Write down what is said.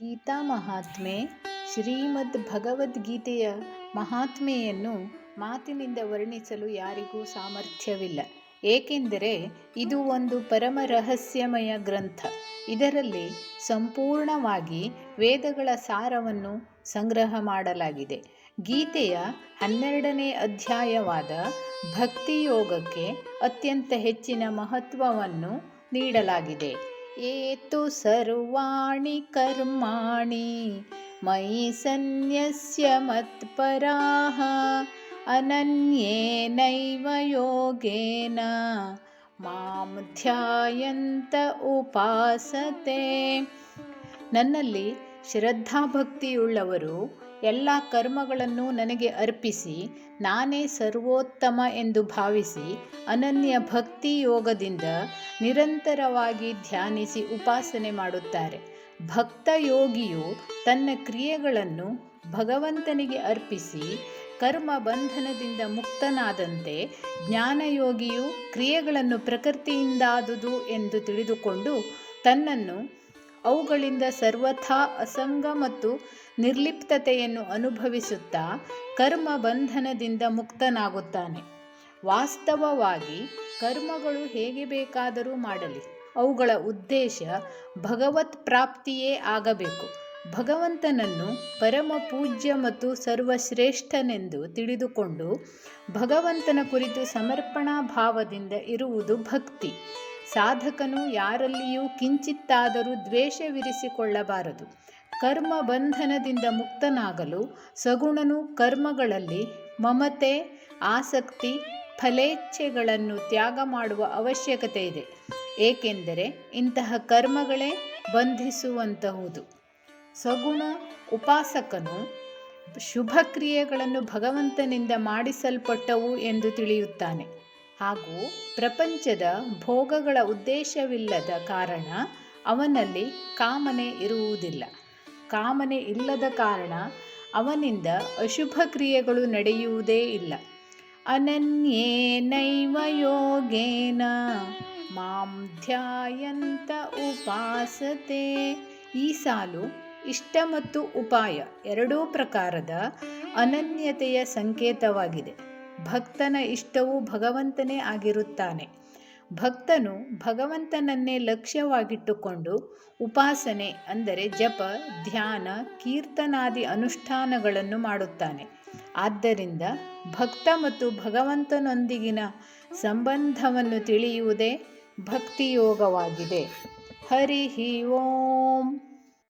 ಗೀತಾ ಮಹಾತ್ಮೆ ಶ್ರೀಮದ್ ಭಗವದ್ಗೀತೆಯ ಮಹಾತ್ಮೆಯನ್ನು ಮಾತಿನಿಂದ ವರ್ಣಿಸಲು ಯಾರಿಗೂ ಸಾಮರ್ಥ್ಯವಿಲ್ಲ. ಏಕೆಂದರೆ ಇದು ಒಂದು ಪರಮ ರಹಸ್ಯಮಯ ಗ್ರಂಥ. ಇದರಲ್ಲಿ ಸಂಪೂರ್ಣವಾಗಿ ವೇದಗಳ ಸಾರವನ್ನು ಸಂಗ್ರಹ ಮಾಡಲಾಗಿದೆ. ಗೀತೆಯ 12ನೇ ಅಧ್ಯಾಯವಾದ ಭಕ್ತಿಯೋಗಕ್ಕೆ ಅತ್ಯಂತ ಹೆಚ್ಚಿನ ಮಹತ್ವವನ್ನು ನೀಡಲಾಗಿದೆ. ಏತು ಸರ್ವಾಣಿ ಕರ್ಮಾಣಿ ಮಯಿ ಸನ್ಯಸ್ಯ ಮತ್ಪರಾಃ ಅನನ್ಯೇನೈವ ಯೋಗೇನ ಮಾಂ ಧ್ಯಾಯಂತ ಉಪಾಸತೆ. ನನ್ನಲ್ಲಿ ಶ್ರದ್ಧಾಭಕ್ತಿಯುಳ್ಳವರು ಎಲ್ಲ ಕರ್ಮಗಳನ್ನು ನನಗೆ ಅರ್ಪಿಸಿ ನಾನೇ ಸರ್ವೋತ್ತಮ ಎಂದು ಭಾವಿಸಿ ಅನನ್ಯ ಭಕ್ತಿ ಯೋಗದಿಂದ ನಿರಂತರವಾಗಿ ಧ್ಯಾನಿಸಿ ಉಪಾಸನೆ ಮಾಡುತ್ತಾರೆ. ಭಕ್ತ ಯೋಗಿಯು ತನ್ನ ಕ್ರಿಯೆಗಳನ್ನು ಭಗವಂತನಿಗೆ ಅರ್ಪಿಸಿ ಕರ್ಮ ಬಂಧನದಿಂದ ಮುಕ್ತನಾದಂತೆ ಜ್ಞಾನಯೋಗಿಯು ಕ್ರಿಯೆಗಳನ್ನು ಪ್ರಕೃತಿಯಿಂದಾದುದು ಎಂದು ತಿಳಿದುಕೊಂಡು ತನ್ನನ್ನು ಅವುಗಳಿಂದ ಸರ್ವಥಾ ಅಸಂಗ ಮತ್ತು ನಿರ್ಲಿಪ್ತತೆಯನ್ನು ಅನುಭವಿಸುತ್ತಾ ಕರ್ಮ ಬಂಧನದಿಂದ ಮುಕ್ತನಾಗುತ್ತಾನೆ. ವಾಸ್ತವವಾಗಿ ಕರ್ಮಗಳು ಹೇಗೆ ಬೇಕಾದರೂ ಮಾಡಲಿ, ಅವುಗಳ ಉದ್ದೇಶ ಭಗವತ್ ಪ್ರಾಪ್ತಿಯೇ ಆಗಬೇಕು. ಭಗವಂತನನ್ನು ಪರಮ ಪೂಜ್ಯ ಮತ್ತು ಸರ್ವಶ್ರೇಷ್ಠನೆಂದು ತಿಳಿದುಕೊಂಡು ಭಗವಂತನ ಕುರಿತು ಸಮರ್ಪಣಾ ಭಾವದಿಂದ ಇರುವುದು ಭಕ್ತಿ. ಸಾಧಕನು ಯಾರಲ್ಲಿಯೂ ಕಿಂಚಿತ್ತಾದರೂ ದ್ವೇಷವಿರಿಸಿಕೊಳ್ಳಬಾರದು. ಕರ್ಮ ಬಂಧನದಿಂದ ಮುಕ್ತನಾಗಲು ಸಗುಣನು ಕರ್ಮಗಳಲ್ಲಿ ಮಮತೆ, ಆಸಕ್ತಿ, ಫಲೇಚ್ಛೆಗಳನ್ನು ತ್ಯಾಗ ಮಾಡುವ ಅವಶ್ಯಕತೆ ಇದೆ. ಏಕೆಂದರೆ ಇಂತಹ ಕರ್ಮಗಳೇ ಬಂಧಿಸುವಂತಹುದು. ಸಗುಣ ಉಪಾಸಕನು ಶುಭ ಕ್ರಿಯೆಗಳನ್ನು ಭಗವಂತನಿಂದ ಮಾಡಿಸಲ್ಪಟ್ಟವು ಎಂದು ತಿಳಿಯುತ್ತಾನೆ. ಹಾಗೂ ಪ್ರಪಂಚದ ಭೋಗಗಳ ಉದ್ದೇಶವಿಲ್ಲದ ಕಾರಣ ಅವನಲ್ಲಿ ಕಾಮನೆ ಇರುವುದಿಲ್ಲ. ಕಾಮನೆ ಇಲ್ಲದ ಕಾರಣ ಅವನಿಂದ ಅಶುಭ ಕ್ರಿಯೆಗಳು ನಡೆಯುವುದೇ ಇಲ್ಲ. ಅನನ್ಯೇನೈವ ಯೋಗೇನ ಮಾಂ ಧ್ಯಾಯಂತ ಉಪಾಸತೆ. ಈ ಸಾಲು ಇಷ್ಟ ಮತ್ತು ಉಪಾಯ ಎರಡೂ ಪ್ರಕಾರದ ಅನನ್ಯತೆಯ ಸಂಕೇತವಾಗಿದೆ. ಭಕ್ತನ ಇಷ್ಟವು ಭಗವಂತನೇ ಆಗಿರುತ್ತಾನೆ. ಭಕ್ತನು ಭಗವಂತನನ್ನೇ ಲಕ್ಷ್ಯವಾಗಿಟ್ಟುಕೊಂಡು ಉಪಾಸನೆ ಅಂದರೆ ಜಪ, ಧ್ಯಾನ, ಕೀರ್ತನಾದಿ ಅನುಷ್ಠಾನಗಳನ್ನು ಮಾಡುತ್ತಾನೆ. ಆದ್ದರಿಂದ ಭಕ್ತ ಮತ್ತು ಭಗವಂತನೊಂದಿಗಿನ ಸಂಬಂಧವನ್ನು ತಿಳಿಯುವುದೇ ಭಕ್ತಿಯೋಗವಾಗಿದೆ. ಹರಿ ಓಂ.